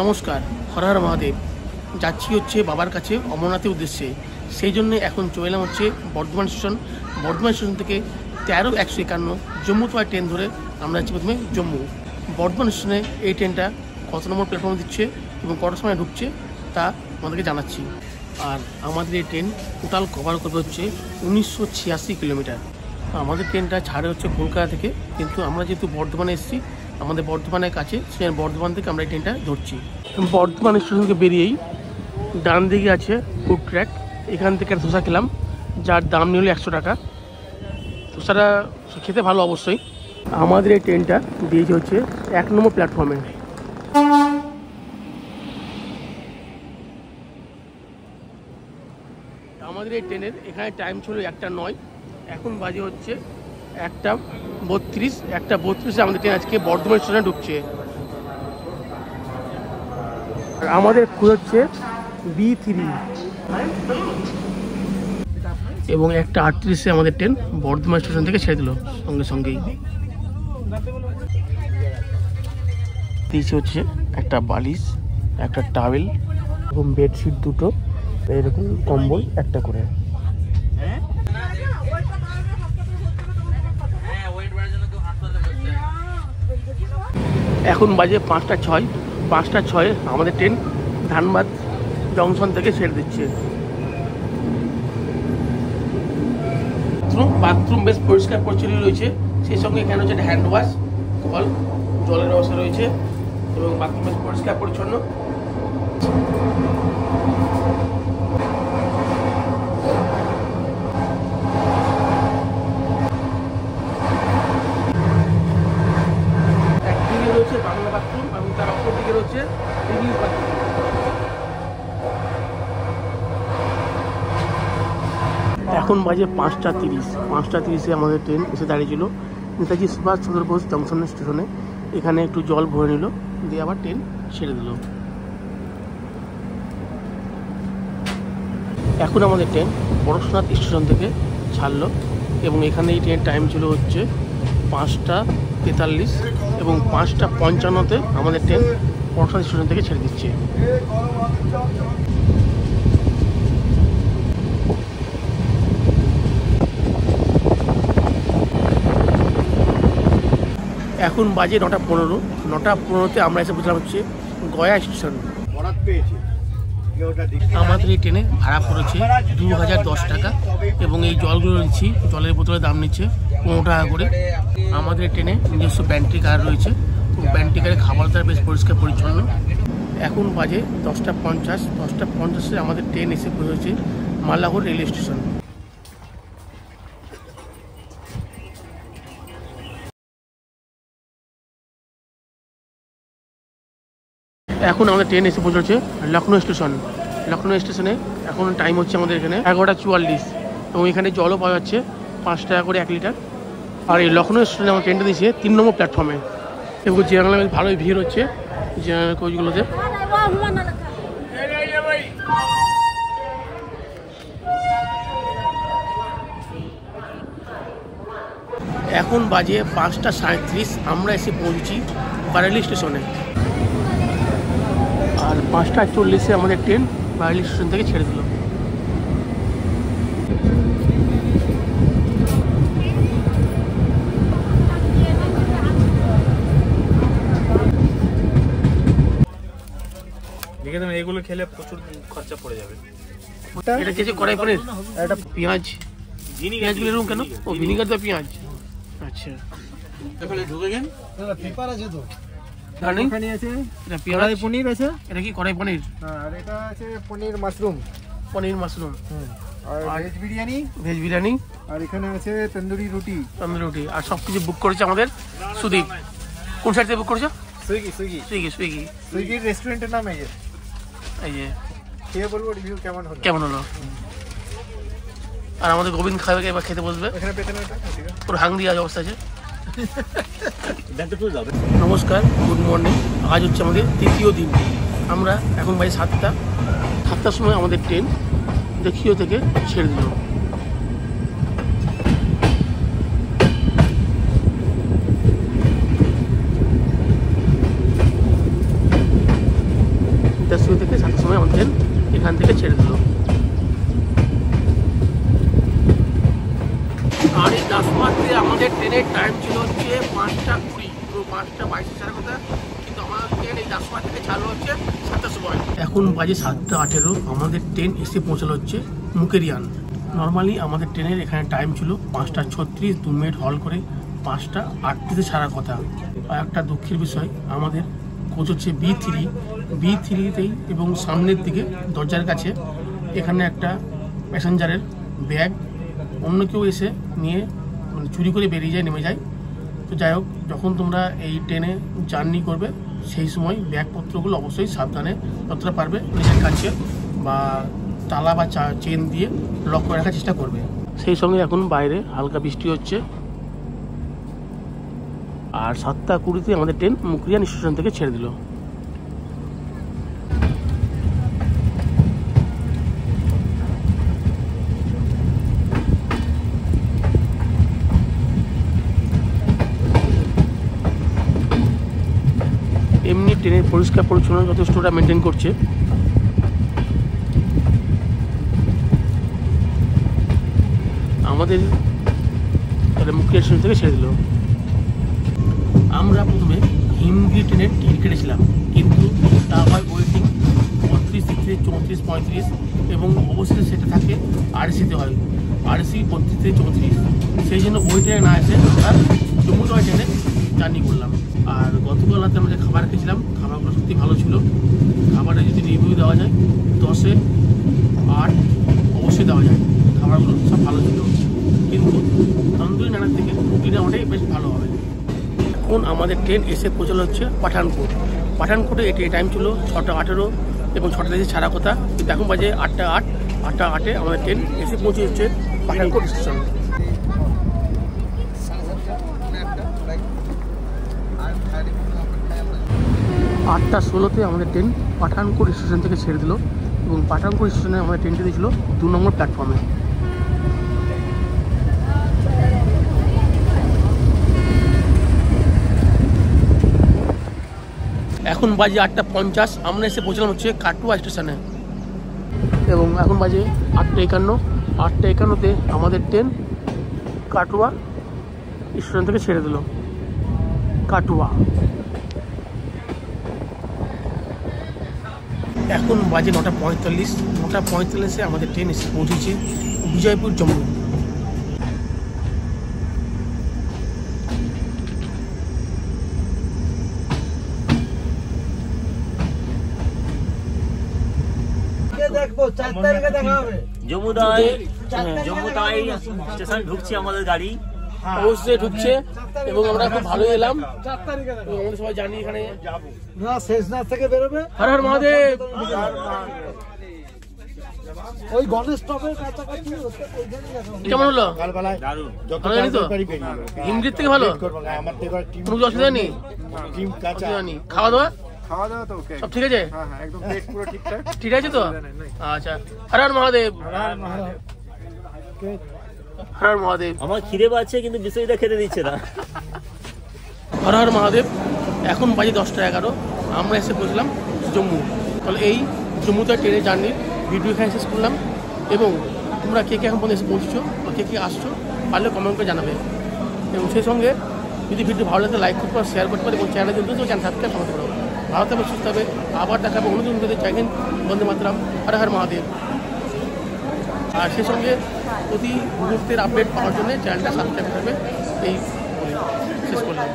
নমস্কার, হর হর মহাদেব। যাচ্ছি হচ্ছে বাবার কাছে অমরনাথের উদ্দেশ্যে। সেই জন্য এখন চলে এলাম হচ্ছে বর্ধমান স্টেশন। বর্ধমান স্টেশন থেকে 13-151 জম্মু তো ট্রেন ধরে আমরা যাচ্ছি প্রথমে জম্মু। বর্ধমান স্টেশনে এই ট্রেনটা কত নম্বর প্ল্যাটফর্মে দিচ্ছে এবং কটার সময় ঢুকছে তা আমাদেরকে জানাচ্ছি। আর আমাদের এই ট্রেন টোটাল কভার করবে হচ্ছে 1986 কিলোমিটার। আমাদের ট্রেনটা ছাড়ে হচ্ছে কলকাতা থেকে, কিন্তু আমরা যেহেতু বর্ধমানে এসেছি, আমাদের বর্ধমানের কাছে, সে বর্ধমান থেকে আমরা এই ট্রেনটা ধরছি। বর্ধমান স্টেশন থেকে বেরিয়েই ডান দিকে আছে ফুড ট্র্যাক। এখান থেকে ধোসা খেলাম, যার দাম নিল 100 টাকা। ধোসাটা খেতে ভালো অবশ্যই। আমাদের এই ট্রেনটা দিয়েছে হচ্ছে 1 নম্বর প্ল্যাটফর্মে। আমাদের এই ট্রেনের এখানে টাইম ছিল 1:09, এখন বাজে হচ্ছে 1:32। 1:32 আমাদের ট্রেন আজকে বর্ধমান স্টেশনে ঢুকছে। আমাদের খুঁজ হচ্ছে B3 এবং 1:38 আমাদের ট্রেন বর্ধমান স্টেশন থেকে ছেড়ে দিল সঙ্গে সঙ্গেই। দিয়েছে হচ্ছে একটা বালিশ, একটা টাওয়েল এবং বেডশিট দুটো, এরকম কম্বল একটা করে। এখন বাজে 5:06। 5:06 আমাদের ট্রেন ধানবাদ জংশন থেকে ছেড়ে দিচ্ছে। বাথরুম বেশ পরিষ্কার পরিচ্ছন্ন রয়েছে, সেই সঙ্গে এখানে হচ্ছে হ্যান্ড ওয়াশ, কল, জলের ব্যবস্থা রয়েছে এবং বাথরুম বেশ পরিষ্কার পরিচ্ছন্ন। একদিকে রয়েছে বাংলা বাথরুম এবং তার অপর দিকে রয়েছে ইংলিশ বাথরুম। এখন বাজে 5:30। 5:30 আমাদের ট্রেন এসে দাঁড়িয়েছিল নেতাজি সুভাষচন্দ্র বোস জংশন স্টেশনে। এখানে একটু জল ভরে নিল, দিয়ে আবার ট্রেন ছেড়ে দিল। এখন আমাদের ট্রেন পরশুনাথ স্টেশন থেকে ছাড়লো এবং এখানে এই ট্রেনের টাইম ছিল হচ্ছে 5:43 এবং 5:55-তে আমাদের ট্রেন পরশুনাথ স্টেশন থেকে ছেড়ে দিচ্ছে। এখন বাজে 9:15। 9:15-তে আমরা এসে বুঝলাম হচ্ছে গয়া স্টেশন। আমাদের এই ট্রেনে ভাড়া পড়েছে 2010 টাকা এবং এই জলগুলো নিচ্ছি, জলের বোতলের দাম নিচ্ছে 15 টাকা করে। আমাদের ট্রেনে নিজস্ব প্যান্ট্রি কার রয়েছে, প্যান্ট্রি কারে খাবার দাবার বেশ পরিষ্কার পরিচ্ছন্ন। এখন বাজে 10:50। 10:50-এ আমাদের ট্রেন এসে পৌঁছেছে মালাহোর রেলওয়ে স্টেশন। এখন আমাদের ট্রেন এসে পৌঁছেছে লখনৌ স্টেশন। লখনৌ স্টেশনে এখন টাইম হচ্ছে আমাদের এখানে 11:44 এবং এখানে জলও পাওয়া যাচ্ছে 5 টাকা করে 1 লিটার। আর এই লখনৌ স্টেশনে আমার ট্রেনটা দিয়েছে 3 নম্বর প্ল্যাটফর্মে এবং জেনারেল ভালোই ভিড় হচ্ছে জেনারেল কোচগুলোতে। এখন বাজে 5:37। আমরা এসে পৌঁছেছি বারেলি স্টেশনে। আর 5:40-এ আমাদের ট্রেন বারেলি স্টেশন থেকে ছেড়ে দিল। দেখে তুমি এগুলো খেলে প্রচুর খরচা পড়ে যাবে। এটা কি কড়াই পনির, এটা পেঁয়াজ, পেঁয়াজগুলো এরকম কেন? ও ভিনিগার দা পেঁয়াজ। আচ্ছা, তাহলে ঢুকে গেন পেপার আছে তো, জানি এখানে আছে এটা পেঁয়াজ পনির আছে। এটা কি কড়াই পনির? আর এটা আছে পনির মাশরুম। পনির মাশরুম আর ভেজ বিরিয়ানি। ভেজ বিরিয়ানি। আর এখানে আছে তন্দুরি রুটি। তন্দুরি রুটি। আর সব কিছু বুক করেছে আমাদের সুদীপ। কোন সাইড থেকে বুক করেছো? সুইগি সুইগি সুইগি সুইগি সুইগির রেস্টুরেন্টের নাম এই যে। এই যে খেয়ে বলবো রিভিউ কেমন হলো। কেমন হলো। আর আমাদের গোবিন্দ খাবে, এবার খেতে বসবে। এখানে পেছনে এটা পুরো হাংরি আজ অবস্থা আছে। নমস্কার, গুড মর্নিং। আজ হচ্ছে আমাদের 3য় দিন। আমরা এখন বাজে 7টা। 7টার সময় আমাদের ট্রেন দেখিও থেকে ছেড়ে দিল। ইন্টারসিউ থেকে 7টার সময় আমাদের ট্রেন এখান থেকে ছেড়ে দিল। আর এই দাসমাত্রে আমাদের ট্রেনের টাইম ছিল হচ্ছে 5টা 20, পুরো 5টা 22 ছাড়ার কথা, কিন্তু আমাদের ট্রেন এই দাসমাত্র থেকে ছাড়লো হচ্ছে 7টার সময়। এখন বাজে 7টা 18, আমাদের ট্রেন এসে পৌঁছালো হচ্ছে মুকেরিয়ান। নর্মালি আমাদের ট্রেনের এখানে টাইম ছিল 5টা 36, 2 মিনিট হল করে 5টা 38-তে ছাড়ার কথা। আর একটা দুঃখের বিষয়, আমাদের কোচ হচ্ছে B3-তেই এবং সামনের দিকে দরজার কাছে এখানে একটা প্যাসেঞ্জারের ব্যাগ অন্য কেউ এসে নিয়ে মানে চুরি করে বেরিয়ে যায়, নেমে যায়। তো যাই হোক, যখন তোমরা এই ট্রেনে জার্নি করবে সেই সময় ব্যাগপত্রগুলো অবশ্যই সাবধানে যতটা পারবে নিজের কাছে বা তালা বা চেন দিয়ে লক করে রাখার চেষ্টা করবে। সেই সঙ্গে এখন বাইরে হালকা বৃষ্টি হচ্ছে। আর 7টা 20-তে আমাদের ট্রেন মুকেরিয়ান স্টেশন থেকে ছেড়ে দিল। এমনি ট্রেনের পরিষ্কার পরিচ্ছন্ন যথেষ্টটা মেনটেন করছে। আমাদের মুকেরিয়ান স্টেশন থেকে ছেড়ে দিল। আমরা প্রথমে হিমগিরি ট্রেনের টিকিট কেটেছিলাম, কিন্তু তা হয় ওয়েটিং 32 থেকে 34, 35 এবং অবশ্যই সেটা থাকে আরএসিতে হয়, আরএসি 32 থেকে 34। সেই জন্য ওই ট্রেনে না এসে আমরা জম্মু তাওয়াই ট্রেনে জার্নি করলাম। আর গতকাল রাতে আমরা যে খাবার খেয়েছিলাম, খাবারগুলো সত্যি ভালো ছিল। খাবারে যদি রিভিউ দেওয়া যায় 10-এ 8 অবশ্যই দেওয়া যায়। খাবারগুলো সব ভালো ছিল, কিন্তু তন্দুরি নানার থেকে রুটি নেওয়াটাই বেশ ভালো হবে। এখন আমাদের ট্রেন এসে পৌঁছালো হচ্ছে পাঠানকোট। পাঠানকোটে এটি টাইম ছিল 6টা 18 এবং 6টা থেকে ছাড়া কথা, কিন্তু এখন বাজে 8টা 8। 8টা 8-এ আমাদের ট্রেন এসে পৌঁছে হচ্ছে পাঠানকোট স্টেশন। 8টা 16-তে আমাদের ট্রেন পাঠানকোট স্টেশন থেকে ছেড়ে দিল এবং পাঠানকোট স্টেশনে আমাদের ট্রেনটি দিয়েছিল 2 নম্বর প্ল্যাটফর্মে। এখন বাজে 8টা 50, আমরা এসে পৌঁছলাম হচ্ছে কাটুয়া স্টেশনে এবং এখন বাজে 8টা 51। 8টা 51-তে আমাদের ট্রেন কাটুয়া স্টেশন থেকে ছেড়ে দিল। কাটুয়া এখন বাজে 9টা 45। 9টা 45-এ আমাদের ট্রেন এসে পৌঁছেছে বিজয়পুর জম্মু। জম্মু তাওয়াই স্টেশন ঢুকছে আমাদের গাড়ি, অবশ্যই ঢুকছে এবং আমরা খুব ভালো এলাম। আমরা সবাই জানি এখানে শেষনাথ থেকে বেরোবে। হর হর মহাদেব। ওই গণেশ টপের কাছাকাছি কেমন হলো? দারুণ। ভালো জানি তো? হিমগির থেকে ভালো? কোনো অসুবিধা নেই? খাওয়া দাওয়া তো ওকে সব ঠিক আছে? হ্যাঁ একদম পেট পুরো ঠিকঠাক। ঠিক আছে তো? আচ্ছা, হর হর মহাদেব। হর হর মহাদেব। আমার খিদে পাচ্ছে কিন্তু বিষয়টা খেতে দিচ্ছে না। হর হর মহাদেব। এখন বাজে 10টা 11, আমরা এসে পৌঁছলাম জম্মু। তাহলে এই জম্মু তাওয়াই ট্রেনের জার্নির ভিডিও এখানে শেষ করলাম এবং তোমরা কে কে এখন পর্যন্ত এসে পৌঁছছো বা কে কে আসছো পারলে কমেন্ট করে জানাবে। এবং সেই সঙ্গে যদি ভিডিও ভালো লাগে লাইক করতে পারো, শেয়ার করতে পারো এবং চ্যানেলে যদি চ্যানেল সাবস্ক্রাইব করতে পারো। ভালো থাকবে, সুস্থ হবে, আবার দেখাবো অন্যদিন। জয় হিন্দ, বন্দে মাতরম, হর হর মহাদেব। আর সেই সঙ্গে প্রতি মুহূর্তের আপডেট পাওয়ার জন্য চ্যানেলটা সাবস্ক্রাইব করবে। এই শেষ করলাম।